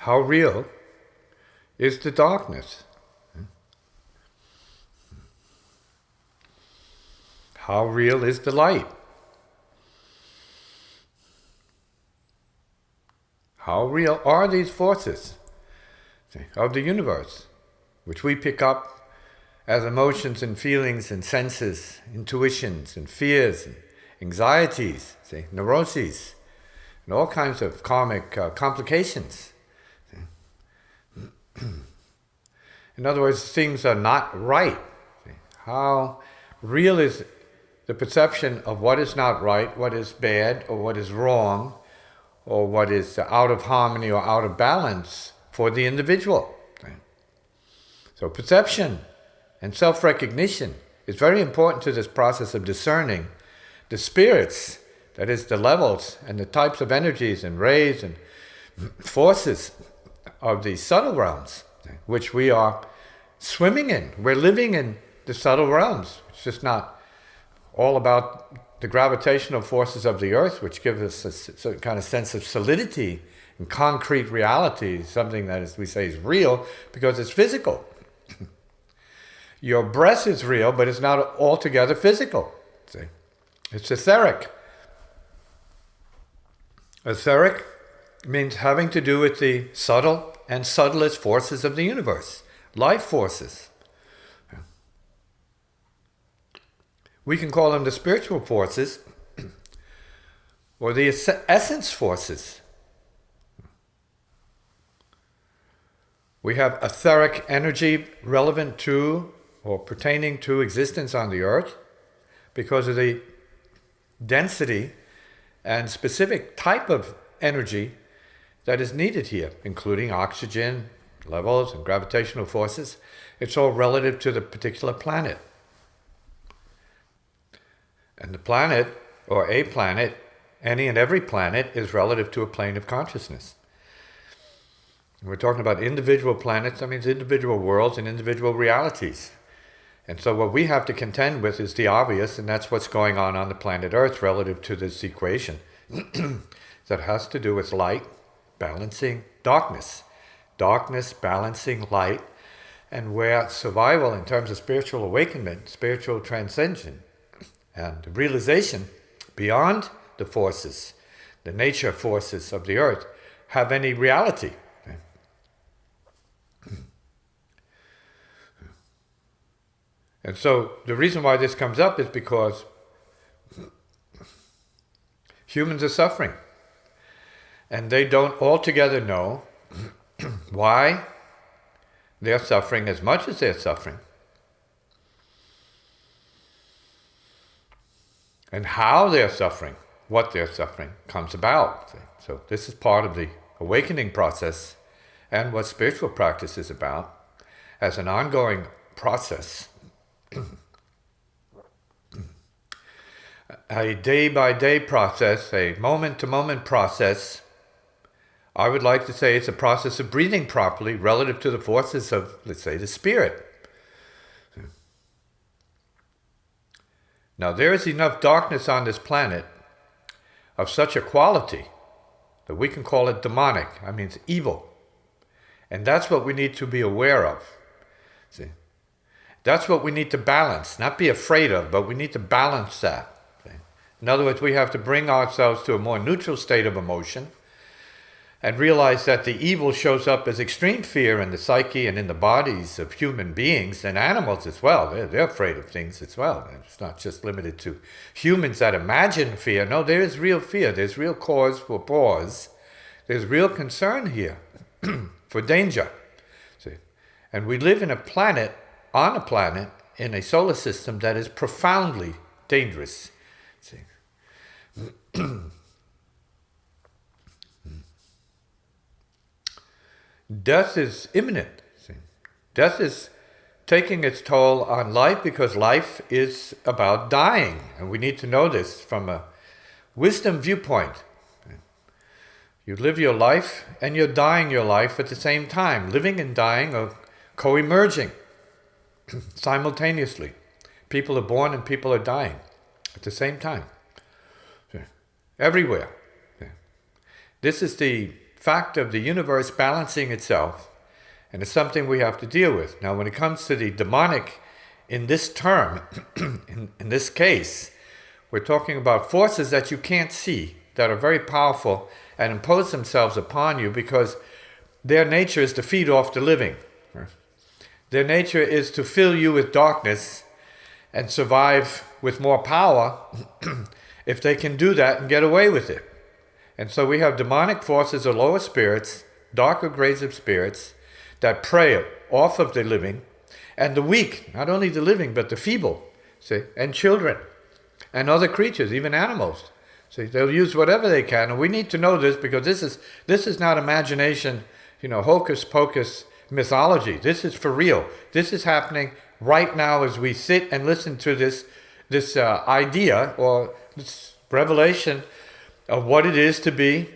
how real is the darkness? How real is the light? How real are these forces of the universe, which we pick up as emotions and feelings and senses, intuitions and fears and anxieties, neuroses, and all kinds of karmic complications. In other words, things are not right. How real is the perception of what is not right, what is bad, or what is wrong, or what is out of harmony or out of balance for the individual. So perception and self-recognition is very important to this process of discerning the spirits, that is the levels and the types of energies and rays and forces of the subtle realms, which we are swimming in. We're living in the subtle realms. It's just not all about the gravitational forces of the earth, which give us a certain kind of sense of solidity and concrete reality, something that, as we say, is real because it's physical. Your breath is real, but it's not altogether physical. See? It's etheric. Etheric means having to do with the subtle and subtlest forces of the universe, life forces. We can call them the spiritual forces or the essence forces. We have etheric energy relevant to or pertaining to existence on the earth because of the density and specific type of energy that is needed here, including oxygen levels and gravitational forces. It's all relative to the particular planet. And the planet, or a planet, any and every planet, is relative to a plane of consciousness. And we're talking about individual planets, that means individual worlds and individual realities. And so what we have to contend with is the obvious, and that's what's going on the planet Earth relative to this equation. That has to do with light balancing darkness. Darkness balancing light, and where survival in terms of spiritual awakenment, spiritual transcension, and realization beyond the forces, the nature forces of the earth, have any reality. And so the reason why this comes up is because humans are suffering. And they don't altogether know why they're suffering as much as they're suffering. And how they're suffering, what they're suffering, comes about. So this is part of the awakening process and what spiritual practice is about as an ongoing process. A day-by-day process, a moment-to-moment process. I would like to say it's a process of breathing properly relative to the forces of, let's say, the spirit. Now, there is enough darkness on this planet of such a quality that we can call it demonic. I mean, it's evil. And that's what we need to be aware of. See? That's what we need to balance, not be afraid of, but we need to balance that. See? In other words, we have to bring ourselves to a more neutral state of emotion and realize that the evil shows up as extreme fear in the psyche and in the bodies of human beings and animals as well. They're afraid of things as well. It's not just limited to humans that imagine fear. No, there is real fear. There's real cause for pause. There's real concern here for danger. See? And we live on a planet, in a solar system that is profoundly dangerous. See? Death is imminent. See? Death is taking its toll on life because life is about dying. And we need to know this from a wisdom viewpoint. You live your life and you're dying your life at the same time. Living and dying are co-emerging simultaneously. People are born and people are dying at the same time. Everywhere. This is the fact of the universe balancing itself, and it's something we have to deal with. Now, when it comes to the demonic in this term, in this case, we're talking about forces that you can't see, that are very powerful and impose themselves upon you because their nature is to feed off the living. Their nature is to fill you with darkness and survive with more power if they can do that and get away with it. And so we have demonic forces or lower spirits, darker grades of spirits, that prey off of the living and the weak, not only the living, but the feeble, see, and children and other creatures, even animals. See, they'll use whatever they can, and we need to know this because this is not imagination, hocus pocus mythology. This is for real. This is happening right now as we sit and listen to this idea or this revelation of what it is to be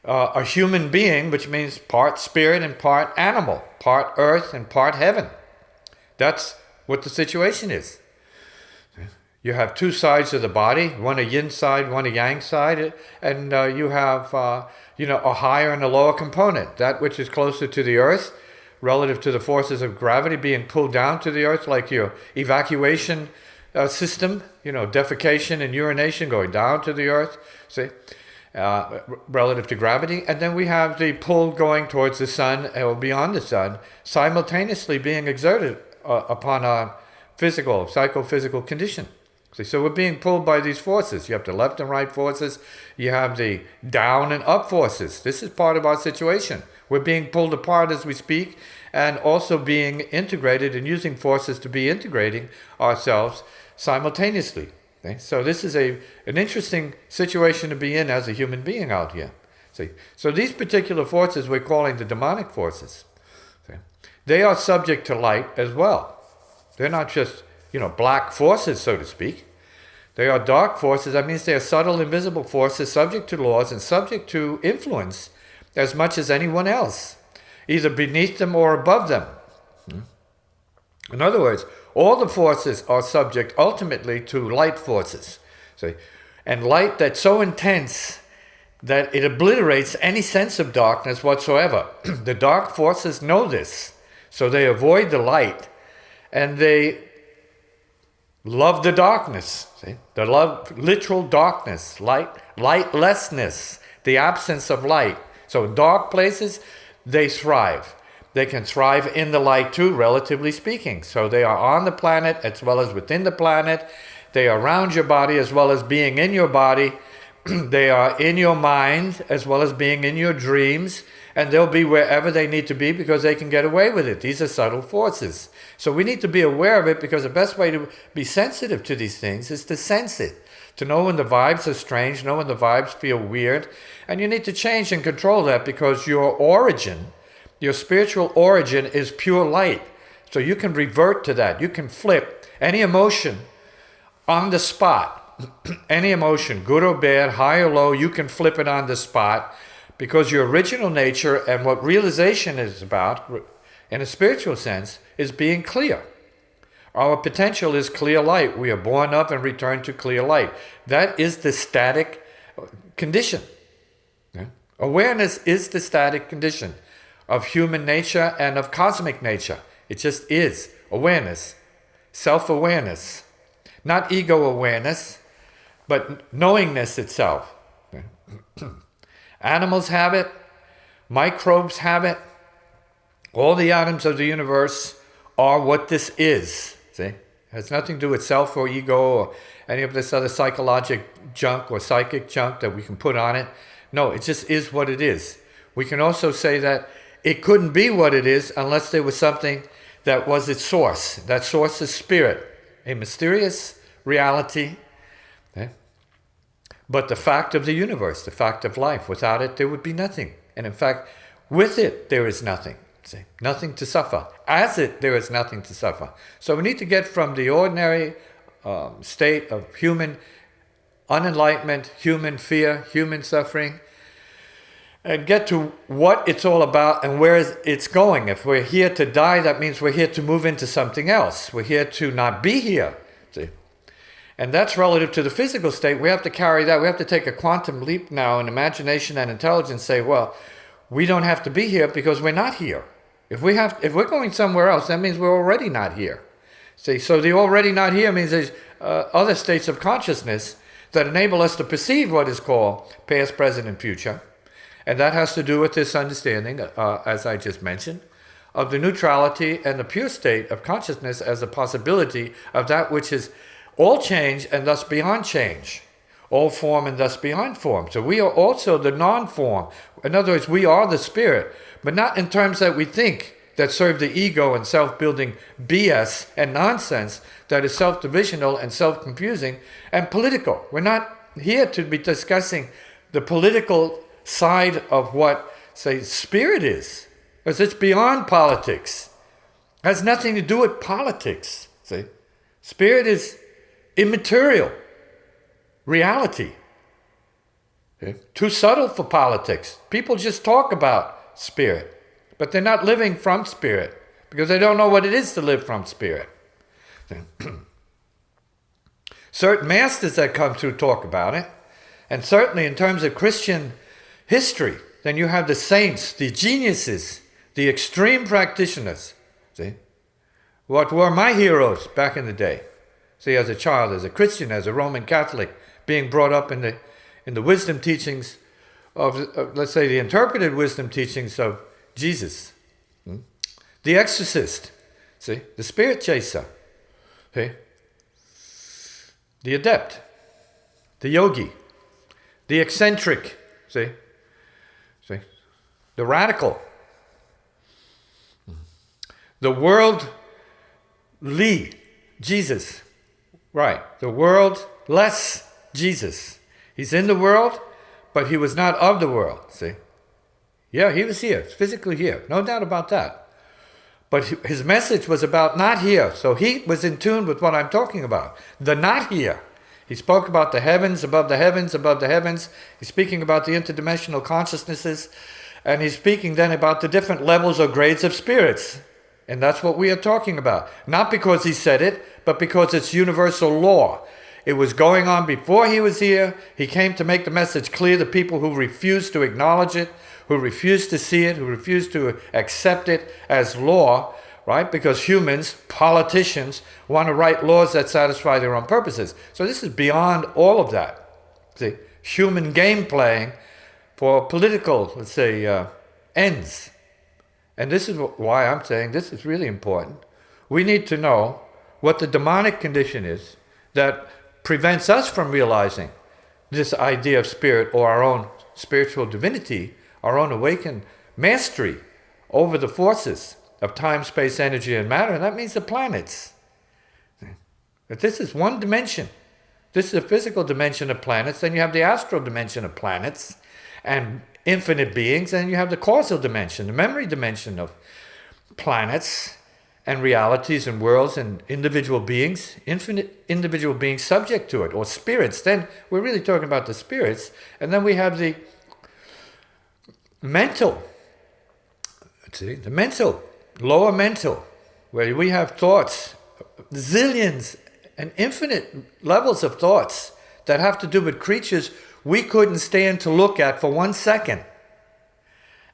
a human being, which means part spirit and part animal, part earth and part heaven. That's what the situation is. You have two sides of the body, one a yin side, one a yang side, and you have a higher and a lower component. That which is closer to the earth, relative to the forces of gravity being pulled down to the earth, like your evacuation system, defecation and urination going down to the earth, see, relative to gravity. And then we have the pull going towards the sun or beyond the sun, simultaneously being exerted upon our physical, psychophysical condition. See, so we're being pulled by these forces. You have the left and right forces. You have the down and up forces. This is part of our situation. We're being pulled apart as we speak and also being integrated and using forces to be integrating ourselves simultaneously. Okay? So this is an interesting situation to be in as a human being out here. See? So these particular forces we're calling the demonic forces. Okay? They are subject to light as well. They're not just black forces, so to speak. They are dark forces. That means they are subtle, invisible forces subject to laws and subject to influence as much as anyone else, either beneath them or above them. In other words, all the forces are subject ultimately to light forces. See? And light that's so intense that it obliterates any sense of darkness whatsoever. The dark forces know this, so they avoid the light and they love the darkness. See? They love literal darkness, lightlessness, the absence of light. So in dark places, they thrive. They can thrive in the light too, relatively speaking. So they are on the planet as well as within the planet. They are around your body as well as being in your body. They are in your mind as well as being in your dreams. And they'll be wherever they need to be because they can get away with it. These are subtle forces. So we need to be aware of it because the best way to be sensitive to these things is to sense it. To know when the vibes are strange, know when the vibes feel weird. And you need to change and control that because your origin, your spiritual origin is pure light. So you can revert to that. You can flip any emotion on the spot. Any emotion, good or bad, high or low, you can flip it on the spot. Because your original nature and what realization is about, in a spiritual sense, is being clear. Our potential is clear light. We are born of and return to clear light. That is the static condition. Okay? Awareness is the static condition of human nature and of cosmic nature. It just is awareness, self-awareness. Not ego awareness, but knowingness itself. Okay? Animals have it, microbes have it. All the atoms of the universe are what this is. See? It has nothing to do with self or ego or any of this other psychological junk or psychic junk that we can put on it. No, it just is what it is. We can also say that it couldn't be what it is unless there was something that was its source. That source is spirit, a mysterious reality. Okay? But the fact of the universe, the fact of life, without it there would be nothing. And in fact, with it there is nothing. See? Nothing to suffer. As it, there is nothing to suffer. So we need to get from the ordinary state of human unenlightenment, human fear, human suffering, and get to what it's all about and where it's going. If we're here to die, that means we're here to move into something else. We're here to not be here. See? And that's relative to the physical state. We have to carry that. We have to take a quantum leap now in imagination and intelligence, say, well, we don't have to be here because we're not here. If we're going somewhere else, that means we're already not here. See, so the already not here means there's other states of consciousness that enable us to perceive what is called past, present, and future. And that has to do with this understanding, as I just mentioned, of the neutrality and the pure state of consciousness as a possibility of that which is all change and thus beyond change, all form and thus beyond form. So we are also the non-form. In other words, we are the spirit, but not in terms that we think that serve the ego and self-building BS and nonsense that is self-divisional and self-confusing and political. We're not here to be discussing the political side of what, say, spirit is, because it's beyond politics. It has nothing to do with politics. See, spirit is immaterial reality. Okay? Too subtle for politics. People just talk about spirit, but they're not living from spirit because they don't know what it is to live from spirit. Certain masters that come through talk about it, and certainly in terms of Christian history, then you have the saints, the geniuses, the extreme practitioners. See, what were my heroes back in the day? See, as a child, as a Christian, as a Roman Catholic, being brought up in the wisdom teachings of, let's say, the interpreted wisdom teachings of Jesus. The exorcist, see, the spirit chaser, see, the adept, the yogi, the eccentric, see, the radical, the worldly Jesus, right, the worldless Jesus. He's in the world, but he was not of the world, see. Yeah, he was here, physically here, no doubt about that. But his message was about not here, so he was in tune with what I'm talking about, the not here. He spoke about the heavens, above the heavens, above the heavens. He's speaking about the interdimensional consciousnesses, and he's speaking then about the different levels or grades of spirits. And that's what we are talking about. Not because he said it, but because it's universal law. It was going on before he was here. He came to make the message clear to people who refused to acknowledge it, who refused to see it, who refused to accept it as law, right? Because humans, politicians, want to write laws that satisfy their own purposes. So this is beyond all of that. See, human game playing for political, let's say, ends. And this is why I'm saying this is really important. We need to know what the demonic condition is that prevents us from realizing this idea of spirit or our own spiritual divinity, our own awakened mastery over the forces of time, space, energy, and matter. And that means the planets. But this is one dimension. This is a physical dimension of planets. Then you have the astral dimension of planets and infinite beings. And you have the causal dimension, the memory dimension of planets and realities and worlds and individual beings, infinite individual beings subject to it, or spirits. Then we're really talking about the spirits. And then we have the mental, the mental, lower mental, where we have thoughts, zillions and infinite levels of thoughts that have to do with creatures we couldn't stand to look at for 1 second.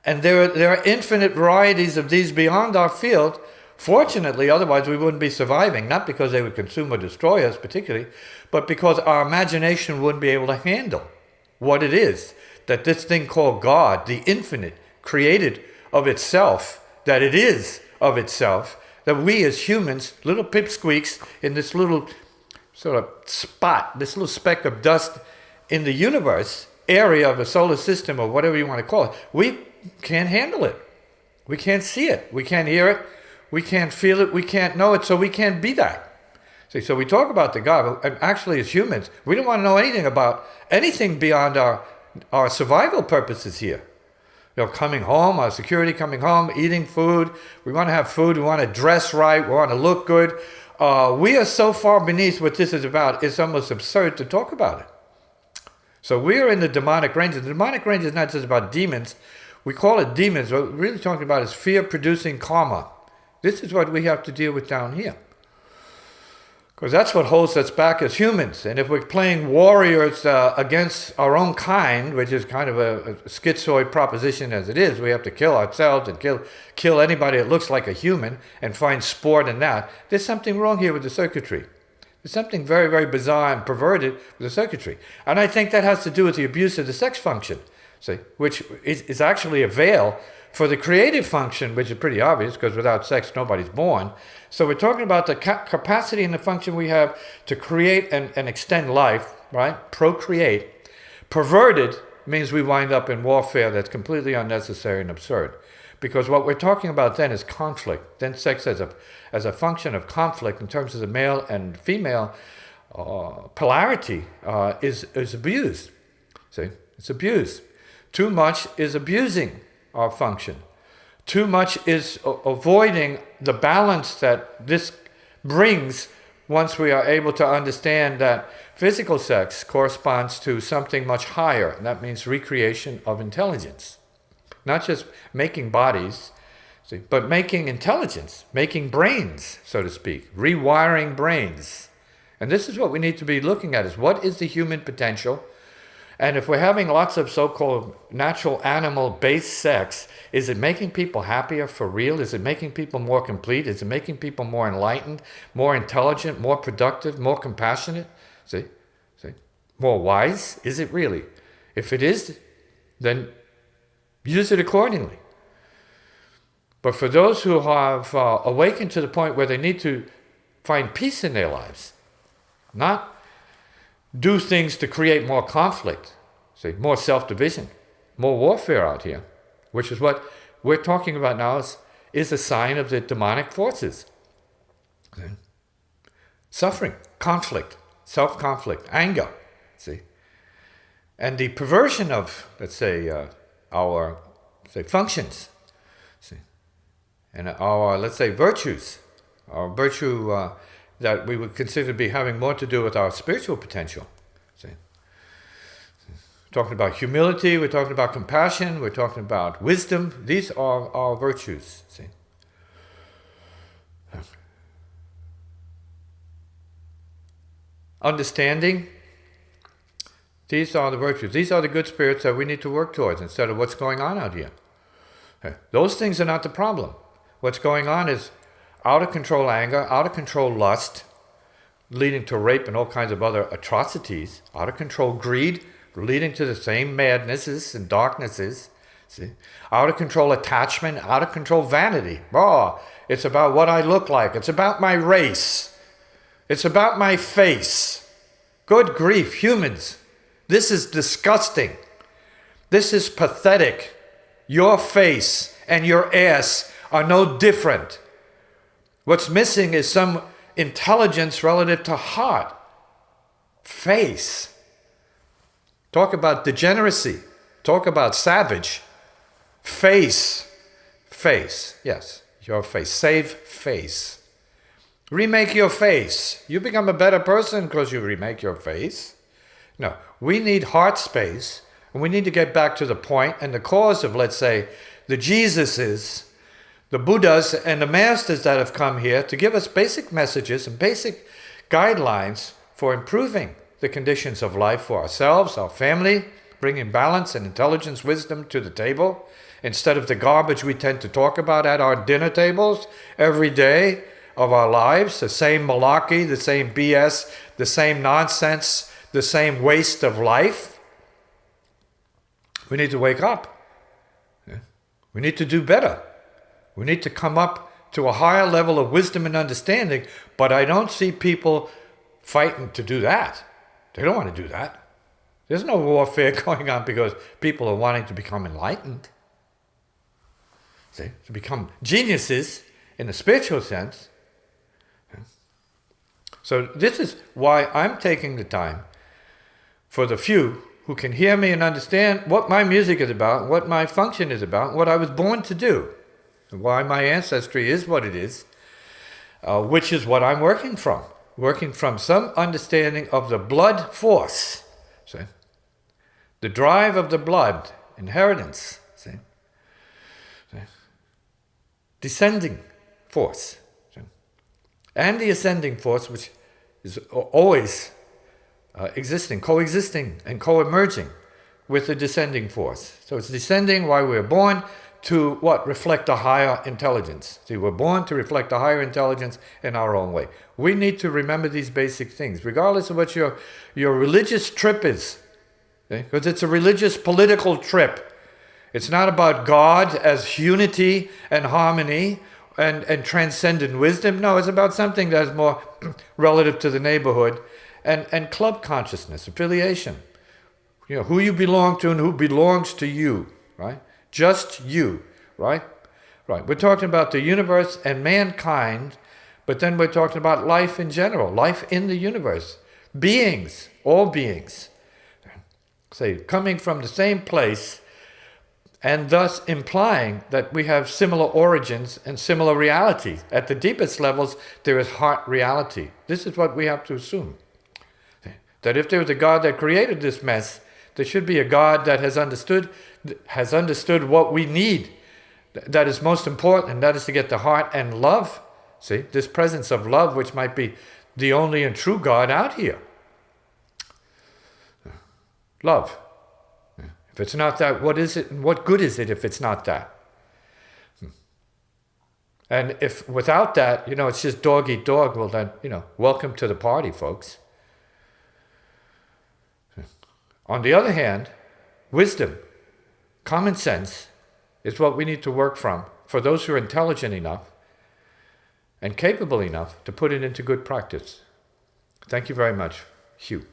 And there are infinite varieties of these beyond our field. Fortunately, otherwise we wouldn't be surviving, not because they would consume or destroy us particularly, but because our imagination wouldn't be able to handle what it is that this thing called God, the infinite, created of itself, that it is of itself, that we as humans, little pipsqueaks in this little sort of spot, this little speck of dust in the universe, area of the solar system or whatever you want to call it, we can't handle it. We can't see it. We can't hear it. We can't feel it. We can't know it. So we can't be that. See, so we talk about the God, and actually as humans, we don't want to know anything about anything beyond our survival purposes here. You know, coming home, our security coming home, eating food. We want to have food. We want to dress right. We want to look good. We are so far beneath what this is about, it's almost absurd to talk about it. So we are in the demonic range. The demonic range is not just about demons. We call it demons. What we're really talking about is fear-producing karma. This is what we have to deal with down here. Because that's what holds us back as humans. And if we're playing warriors against our own kind, which is kind of a schizoid proposition as it is, we have to kill ourselves and kill anybody that looks like a human and find sport in that. There's something wrong here with the circuitry. There's something very, very bizarre and perverted with the circuitry. And I think that has to do with the abuse of the sex function, see, which is actually a veil for the creative function, which is pretty obvious, because without sex, nobody's born. So we're talking about the capacity and the function we have to create and extend life, right? Procreate. Perverted means we wind up in warfare that's completely unnecessary and absurd. Because what we're talking about then is conflict. Then sex as a function of conflict in terms of the male and female polarity is abused. See, it's abused. Too much is abusing our function. Too much is avoiding the balance that this brings once we are able to understand that physical sex corresponds to something much higher. And that means recreation of intelligence. Not just making bodies, see, but making intelligence, making brains, so to speak, rewiring brains. And this is what we need to be looking at, is what is the human potential? And if we're having lots of so-called natural animal-based sex, is it making people happier for real? Is it making people more complete? Is it making people more enlightened, more intelligent, more productive, more compassionate? See? More wise? Is it really? If it is, then use it accordingly. But for those who have awakened to the point where they need to find peace in their lives, not do things to create more conflict, see, more self-division, more warfare out here, which is what we're talking about now is a sign of the demonic forces. See? Suffering, conflict, self-conflict, anger, see. And the perversion of, let's say, our functions, see, and our, let's say, virtues, our virtue that we would consider to be having more to do with our spiritual potential. See? We're talking about humility, we're talking about compassion, we're talking about wisdom. These are our virtues. See? Understanding, these are the virtues. These are the good spirits that we need to work towards instead of what's going on out here. Okay. Those things are not the problem. What's going on is out of control anger, out of control lust, leading to rape and all kinds of other atrocities, out of control greed, leading to the same madnesses and darknesses, see? Out of control attachment, out of control vanity. Oh, it's about what I look like. It's about my race. It's about my face. Good grief, humans. This is disgusting. This is pathetic. Your face and your ass are no different. What's missing is some intelligence relative to heart, face. Talk about degeneracy. Talk about savage. Face. Face. Yes, your face. Save face. Remake your face. You become a better person because you remake your face. No, we need heart space, and we need to get back to the point and the cause of, let's say, the Jesuses, the Buddhas and the masters that have come here to give us basic messages and basic guidelines for improving the conditions of life for ourselves, our family, bringing balance and intelligence, wisdom to the table, instead of the garbage we tend to talk about at our dinner tables every day of our lives, the same malarkey, the same BS, the same nonsense, the same waste of life. We need to wake up. We need to do better. We need to come up to a higher level of wisdom and understanding, but I don't see people fighting to do that. They don't want to do that. There's no warfare going on because people are wanting to become enlightened. See, to become geniuses in the spiritual sense. So this is why I'm taking the time for the few who can hear me and understand what my music is about, what my function is about, what I was born to do, and why my ancestry is what it is, which is what I'm working from some understanding of the blood force, see? The drive of the blood, inheritance, see? Descending force, see? And the ascending force, which is always existing, coexisting, and co-emerging with the descending force. So it's descending while we're born to what? Reflect a higher intelligence. See, we're born to reflect a higher intelligence in our own way. We need to remember these basic things, regardless of what your religious trip is. Because it's a religious political trip. It's not about God as unity and harmony and transcendent wisdom. No, it's about something that's more relative to the neighborhood and club consciousness, affiliation. Who you belong to and who belongs to you, right? Just you, right? Right. We're talking about the universe and mankind, but then we're talking about life in general, life in the universe. Beings, all beings. Say, coming from the same place, and thus implying that we have similar origins and similar reality. At the deepest levels, there is heart reality. This is what we have to assume. That if there was a God that created this mess, there should be a God that has understood what we need. That is most important, and that is to get the heart and love. See, this presence of love, which might be the only and true God out here. Love. If it's not that, what is it and what good is it if it's not that? And if without that, it's just dog eat dog, well then, welcome to the party, folks. On the other hand, wisdom, common sense, is what we need to work from for those who are intelligent enough and capable enough to put it into good practice. Thank you very much, Hugh.